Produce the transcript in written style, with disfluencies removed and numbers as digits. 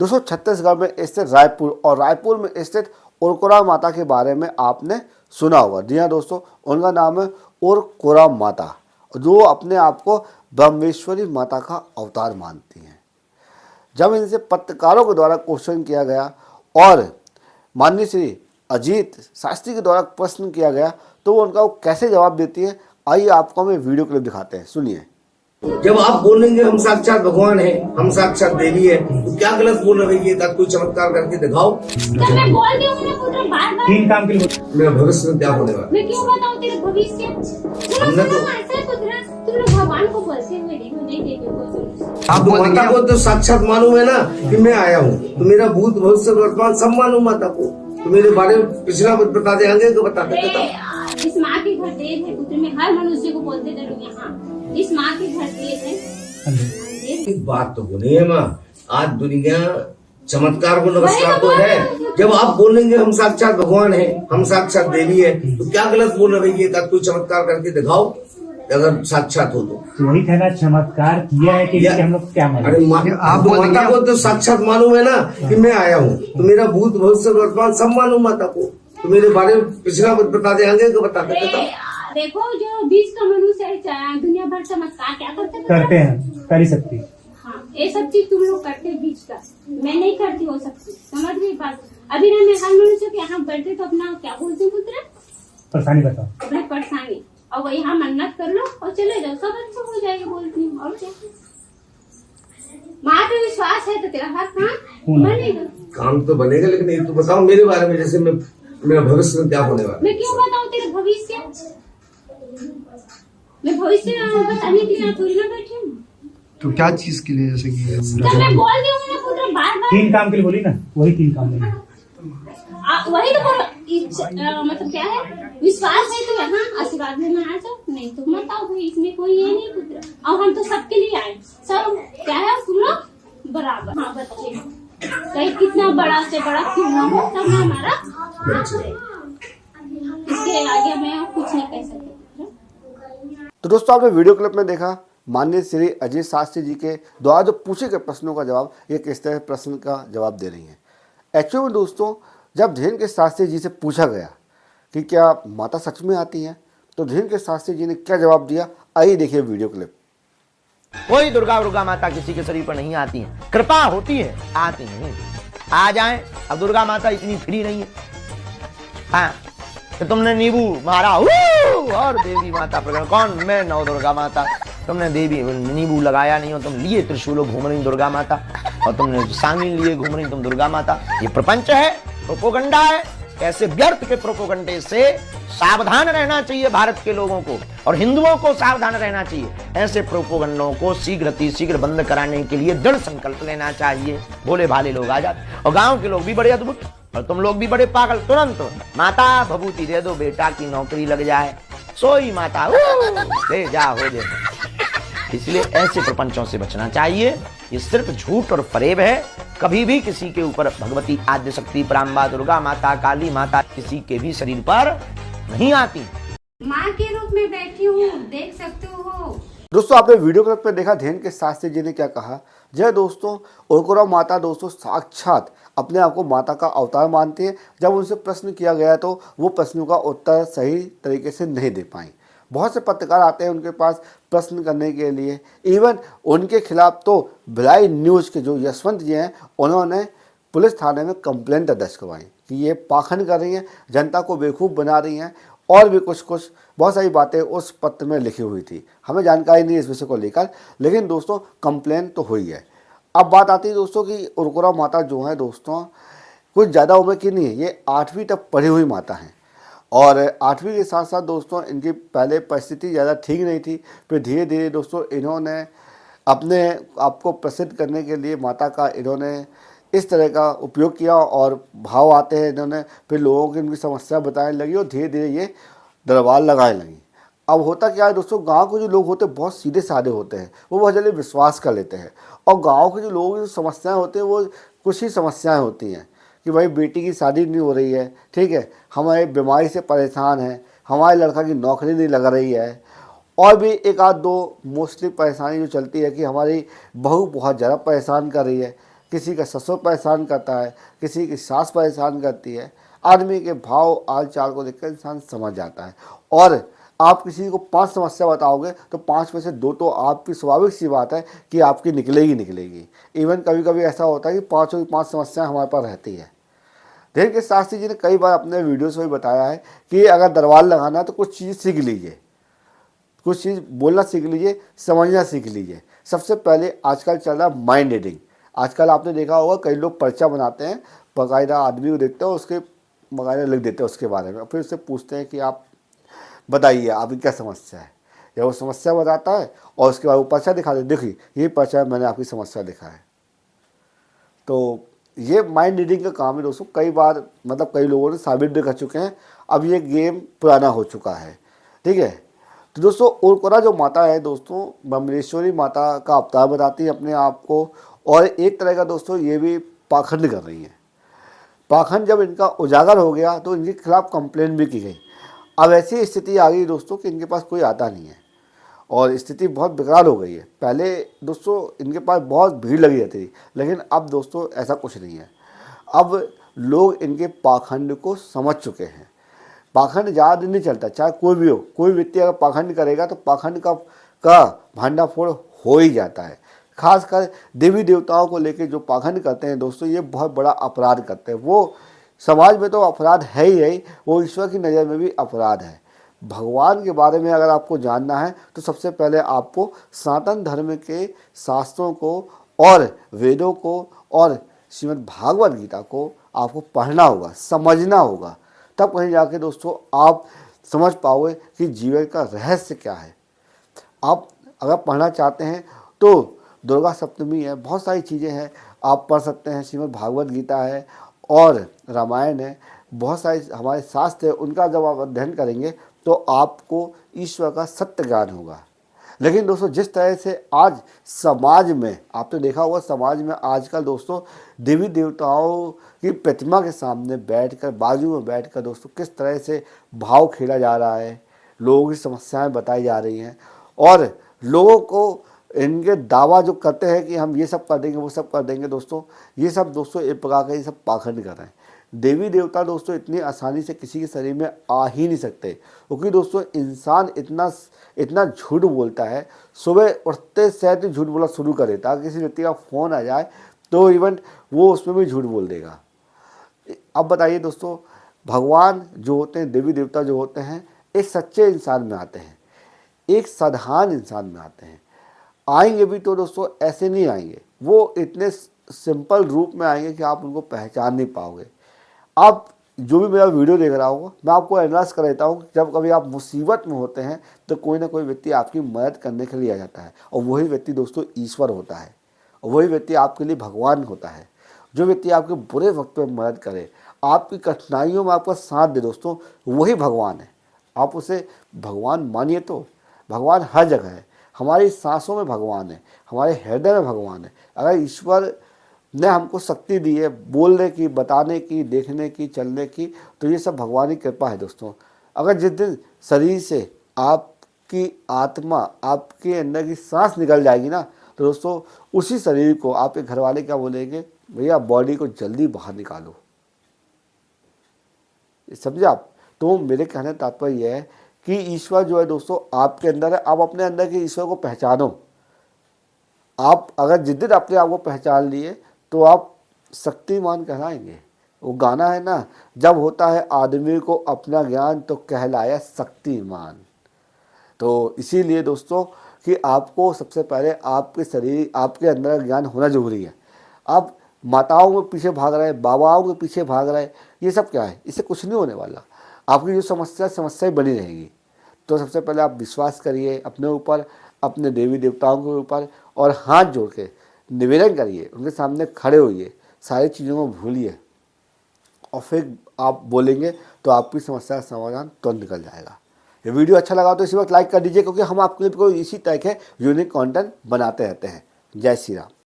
दोस्तों छत्तीसगढ़ में स्थित रायपुर और रायपुर में स्थित उरकोरा माता के बारे में आपने सुना होगा। जी हाँ दोस्तों, उनका नाम है उरकोरा माता, जो अपने आप को ब्रह्मेश्वरी माता का अवतार मानती हैं। जब इनसे पत्रकारों के द्वारा क्वेश्चन किया गया और माननीय श्री अजीत शास्त्री के द्वारा प्रश्न किया गया तो वो उनका कैसे जवाब देती है, आइए आपको हम वीडियो क्लिप दिखाते हैं, सुनिए। जब आप बोलेंगे हम साक्षात भगवान हैं, हम साक्षात देवी है, तो क्या गलत बोल रही है? कोई चमत्कार करके दिखाओ। तो मैं बोल रही हूँ ना पुत्र, बार-बार तीन काम के लिए मेरा भविष्य में क्या होने वाला? मैं क्यों बताऊँ तेरे भविष्य? हमने तो ऐसा पुत्र, तुम लोग भगवान को बोलते हुए देखो, नहीं देखे कोई सोल्यूशन। आप माता को तो साक्षात मालूम है ना कि मैं आया हूँ, तो मेरा भूत भविष्य वर्तमान सब मालूम माता को। तो मेरे बारे में पिछला कुछ बता दे, आगे को बता दे। इस माँ के घर देव है पुत्र, मैं हर मनुष्य को बोलते जरूर यहाँ, इस माँ के घर देव है। एक बात तो बोली है माँ, आज दुनिया चमत्कार को नमस्कार तो है। जब आप बोलेंगे हम साक्षात भगवान हैं, हम साक्षात देवी है, तो क्या गलत बोल रही है? कोई चमत्कार करके दिखाओ अगर साक्षात हो तो। वही था ना, चमत्कार किया है कि हम लोग क्या माने? अरे आप माता को तो साक्षात मालूम है ना कि मैं आया हूँ, तो मेरा भूत भविष्य वर्तमान सब मालूम माता को। तो मेरे बारे में पिछला कुछ बता दे, आगे को बता दे। देखो जो बीच का मनुष्य है, दुनिया भर चमत्कार क्या करते हैं, कर ही सकती। हाँ, ये सब चीज तुम लोग करते हैं बीच का, मैं नहीं करती हो सकती, समझ गई बात। अभी ना मैं हर मनुष्य के यहाँ बैठे तो अपना क्या बोलते हैं पुत्र, परेशानी बताओ। अपना परेशानी, और वही यहाँ मन्नत कर लो और चले जाओ, सब अच्छा हो जाएगा बोलती हूँ। और क्या माँ पे विश्वास है तो तेरा हर काम बनेगा। काम तो बनेगा, लेकिन ये तो बताओ मेरे बारे में, जैसे मेरा भविष्य में क्या होने वाला? मैं क्यों बताऊँ तेरे भविष्य? मैं भविष्य बताने के लिए थोड़ी ना बैठी हूँ। तो क्या चीज के लिए, जैसे कि तो मैं बोल रही हूँ ना पुत्र, बार-बार तीन काम के लिए बोली ना, वही तीन काम नहीं। वही तो मतलब क्या है, विश्वास है तो यहाँ आशीर्वाद लेना आ जाओ, नहीं तो मत आओ भाई, इसमें कोई ये नहीं पुत्र। और हम तो सबके लिए आए, सब क्या है तुम लोग बराबर। हाँ बच्चे, कहीं कितना बड़ा से बड़ा क्यों ना हो, सब में हमारा बच्चे, इसके आगे मैं कुछ नहीं कह सकती। तो दोस्तों आपने वीडियो क्लिप में देखा माननीय श्री अजीत शास्त्री जी के द्वारा जो पूछे गए प्रश्नों का जवाब, ये किस तरह प्रश्न का जवाब दे रही हैं। एक्चुअली में दोस्तों जब धीरेन्द्र के शास्त्री जी से पूछा गया कि क्या माता सच में आती हैं, तो धीरेन्द्र के शास्त्री जी ने क्या जवाब दिया, आइए देखिए वीडियो क्लिप। कोई दुर्गा माता किसी के शरीर पर नहीं आती है, कृपा होती है, आती नहीं। आ जाए, अब दुर्गा माता इतनी फ्री नहीं है। हाँ, तो तुमने नींबू मारा और देवी माता प्रकट, कौन? मैं नौ दुर्गा माता। तुमने देवी नींबू लगाया नहीं हो, तुम लिए त्रिशूलों घूम रही दुर्गा माता, और तुमने सांगी लिए घूम रही तुम दुर्गा माता। ये प्रपंच है, प्रोपोगंडा है। ऐसे व्यर्थ के प्रोपोगंडे से सावधान रहना चाहिए भारत के लोगों को, और हिंदुओं को सावधान रहना चाहिए। ऐसे प्रोपोगंडों को शीघ्र बंद कराने के लिए दृढ़ संकल्प लेना चाहिए। भोले भाले लोग आ जाते, और गांव के लोग भी बड़े अद्भुत, और तुम लोग भी बड़े पागल। तुरंत माता भभूति दे दो, बेटा की नौकरी लग जाए, सोई माता ले जा हो जाए। इसलिए ऐसे प्रपंचों से बचना चाहिए। ये सिर्फ झूठ और फरेब है। कभी भी किसी के ऊपर भगवती आद्य शक्ति पराम्बा दुर्गा माता काली माता किसी के भी शरीर पर नहीं आती। माँ के रूप में बैठी हूँ, देख सकते हो। दोस्तों आपने वीडियो क्लिप में देखा धीरेन्द्र के शास्त्री जी ने क्या कहा। जय दोस्तों, उरकोरा माता दोस्तों साक्षात अपने आप को माता का अवतार मानती हैं। जब उनसे प्रश्न किया गया तो वो प्रश्नों का उत्तर सही तरीके से नहीं दे पाई। बहुत से पत्रकार आते हैं उनके पास प्रश्न करने के लिए। इवन उनके खिलाफ तो भिलाई न्यूज़ के जो यशवंत जी हैं, उन्होंने पुलिस थाने में कंप्लेंट दर्ज करवाई कि ये पाखंड कर रही हैं, जनता को बेवकूफ़ बना रही हैं, और भी कुछ बहुत सारी बातें उस पत्र में लिखी हुई थी। हमें जानकारी नहीं इस विषय को लेकर, लेकिन दोस्तों कंप्लेन तो हुई है। अब बात आती है दोस्तों कि उरकोरा माता जो है दोस्तों कुछ ज़्यादा उम्र की नहीं है, ये 8वीं तक पढ़ी हुई माता हैं, और 8वीं के साथ साथ दोस्तों इनकी पहले परिस्थिति ज़्यादा ठीक नहीं थी। फिर धीरे धीरे दोस्तों इन्होंने अपने आपको प्रसिद्ध करने के लिए माता का इन्होंने इस तरह का उपयोग किया, और भाव आते हैं इन्होंने फिर लोगों की उनकी समस्या बताने लगी, और धीरे धीरे ये दरबार लगाने लगी। अब होता क्या है दोस्तों, गांव के जो लोग होते हैं बहुत सीधे साधे होते हैं, वो बहुत जल्दी विश्वास कर लेते हैं, और गांव के जो लोगों की समस्याएं होती हैं वो कुछ ही समस्याएं होती हैं कि भाई बेटी की शादी नहीं हो रही है, ठीक है, हमारे बीमारी से परेशान है, हमारे लड़का की नौकरी नहीं लग रही है, और भी एक आध दो मोस्टली परेशानी जो चलती है कि हमारी बहू बहुत ज़्यादा परेशान कर रही है। किसी का ससुर परेशान करता है, किसी की सास परेशान करती है। आदमी के भाव आल चाल को देखकर इंसान समझ जाता है। और आप किसी को 5 समस्या बताओगे तो 5 में से 2 तो आपकी स्वाभाविक सी बात है कि आपकी निकलेगी। इवन कभी कभी ऐसा होता है कि 5 की 5 समस्याएं हमारे पास रहती है। धैर्य के शास्त्री जी ने कई बार अपने वीडियोस में बताया है कि अगर दरबार लगाना है तो कुछ चीज़ सीख लीजिए, कुछ चीज़ बोलना सीख लीजिए, समझना सीख लीजिए। सबसे पहले आजकल चल रहा है माइंड रीडिंग। आजकल आपने देखा होगा कई लोग पर्चा बनाते हैं, बाकायदा आदमी को देखते हो उसके बाकायदा लिख देते हैं उसके बारे में, फिर उससे पूछते हैं कि आप बताइए आपकी क्या समस्या है। जब वो समस्या बताता है और उसके बाद वो पर्चा दिखा दे, देखिए ये पर्चा है, मैंने आपकी समस्या लिखा है। तो ये माइंड रीडिंग का काम है दोस्तों। कई बार मतलब कई लोगों ने साबित भी कर चुके हैं। अब ये गेम पुराना हो चुका है, ठीक है। तो दोस्तों उर्वरा जो माता है दोस्तों, ब्रह्मलेश्वरी माता का अवतार बताती है अपने आप को, और एक तरह का दोस्तों ये भी पाखंड कर रही है। पाखंड जब इनका उजागर हो गया तो इनके खिलाफ कंप्लेंट भी की गई। अब ऐसी स्थिति आ गई दोस्तों कि इनके पास कोई आता नहीं है और स्थिति बहुत बेकार हो गई है। पहले दोस्तों इनके पास बहुत भीड़ लगी रहती थी, लेकिन अब दोस्तों ऐसा कुछ नहीं है। अब लोग इनके पाखंड को समझ चुके हैं। पाखंड ज़्यादा दिन नहीं चलता, चाहे कोई भी हो। कोई व्यक्ति अगर पाखंड करेगा तो पाखंड का भांडाफोड़ हो ही जाता है। खासकर देवी देवताओं को लेकर जो पाखंड करते हैं दोस्तों, ये बहुत बड़ा अपराध करते हैं। वो समाज में तो अपराध है ही, वो ईश्वर की नज़र में भी अपराध है। भगवान के बारे में अगर आपको जानना है तो सबसे पहले आपको सनातन धर्म के शास्त्रों को और वेदों को और श्रीमद् भागवत गीता को आपको पढ़ना होगा, समझना होगा। तब कहीं जाके दोस्तों आप समझ पाओगे कि जीवन का रहस्य क्या है। आप अगर पढ़ना चाहते हैं तो दुर्गा सप्तमी है, बहुत सारी चीज़ें हैं आप पढ़ सकते हैं। श्रीमद् भागवत गीता है और रामायण है, बहुत सारे हमारे शास्त्र है, उनका जब आप अध्ययन करेंगे तो आपको ईश्वर का सत्य ज्ञान होगा। लेकिन दोस्तों जिस तरह से आज समाज में आपने देखा होगा, समाज में आजकल दोस्तों देवी देवताओं की प्रतिमा के सामने बैठकर, बाजू में बैठकर दोस्तों किस तरह से भाव खेला जा रहा है, लोगों की समस्याएं बताई जा रही हैं और लोगों को इनके दावा जो करते हैं कि हम ये सब कर देंगे वो सब कर देंगे दोस्तों, ये सब दोस्तों एक प्रकार का ये सब पाखंड कर रहे हैं। देवी देवता दोस्तों इतनी आसानी से किसी के शरीर में आ ही नहीं सकते, क्योंकि दोस्तों इंसान इतना झूठ बोलता है। सुबह उठते से झूठ बोलना शुरू कर देता है। किसी व्यक्ति का फ़ोन आ जाए तो इवन वो उसमें भी झूठ बोल देगा। अब बताइए दोस्तों, भगवान जो होते हैं, देवी देवता जो होते हैं, एक सच्चे इंसान में आते हैं, एक साधारण इंसान में आते हैं। आएंगे भी तो दोस्तों ऐसे नहीं आएंगे, वो इतने सिंपल रूप में आएंगे कि आप उनको पहचान नहीं पाओगे। आप जो भी मेरा वीडियो देख रहा होगा, मैं आपको एडवाइस कर देता हूँ, जब कभी आप मुसीबत में होते हैं तो कोई ना कोई व्यक्ति आपकी मदद करने के लिए आ जाता है, और वही व्यक्ति दोस्तों ईश्वर होता है, और वही व्यक्ति आपके लिए भगवान होता है। जो व्यक्ति आपके बुरे वक्त में मदद करे, आपकी कठिनाइयों में आपका साथ दे दोस्तों, वही भगवान है। आप उसे भगवान मानिए तो भगवान हर जगह है। हमारी सांसों में भगवान है, हमारे हृदय में भगवान है। अगर ईश्वर ने हमको शक्ति दी है बोलने की, बताने की, देखने की, चलने की, तो ये सब भगवान की कृपा है दोस्तों। अगर जिस दिन शरीर से आपकी आत्मा, आपके अंदर की सांस निकल जाएगी ना, तो दोस्तों उसी शरीर को आपके घर वाले क्या बोलेंगे, भैया बॉडी को जल्दी बाहर निकालो। समझे आप? तो मेरे कहने का तात्पर्य यह है कि ईश्वर जो है दोस्तों आपके अंदर है। आप अपने अंदर के ईश्वर को पहचानो। आप अगर जिस दिन अपने आप को पहचान लिए तो आप शक्तिमान कहलाएंगे। वो गाना है ना, जब होता है आदमी को अपना ज्ञान तो कहलाया शक्तिमान। तो इसीलिए दोस्तों कि आपको सबसे पहले आपके शरीर, आपके अंदर ज्ञान होना जरूरी है। आप माताओं के पीछे भाग रहे हैं, बाबाओं के पीछे भाग रहे हैं, ये सब क्या है? इससे कुछ नहीं होने वाला। आपकी जो समस्या बनी रहेगी। तो सबसे पहले आप विश्वास करिए अपने ऊपर, अपने देवी देवताओं के ऊपर, और हाथ जोड़ के निवेदन करिए, उनके सामने खड़े होइए, सारी चीज़ों को भूलिए, और फिर आप बोलेंगे तो आपकी समस्या का समाधान तुरंत निकल जाएगा। ये वीडियो अच्छा लगा तो इसी वक्त लाइक कर दीजिए, क्योंकि हम आपके लिए इसी तरह के यूनिक कंटेंट बनाते रहते हैं। जय श्री राम।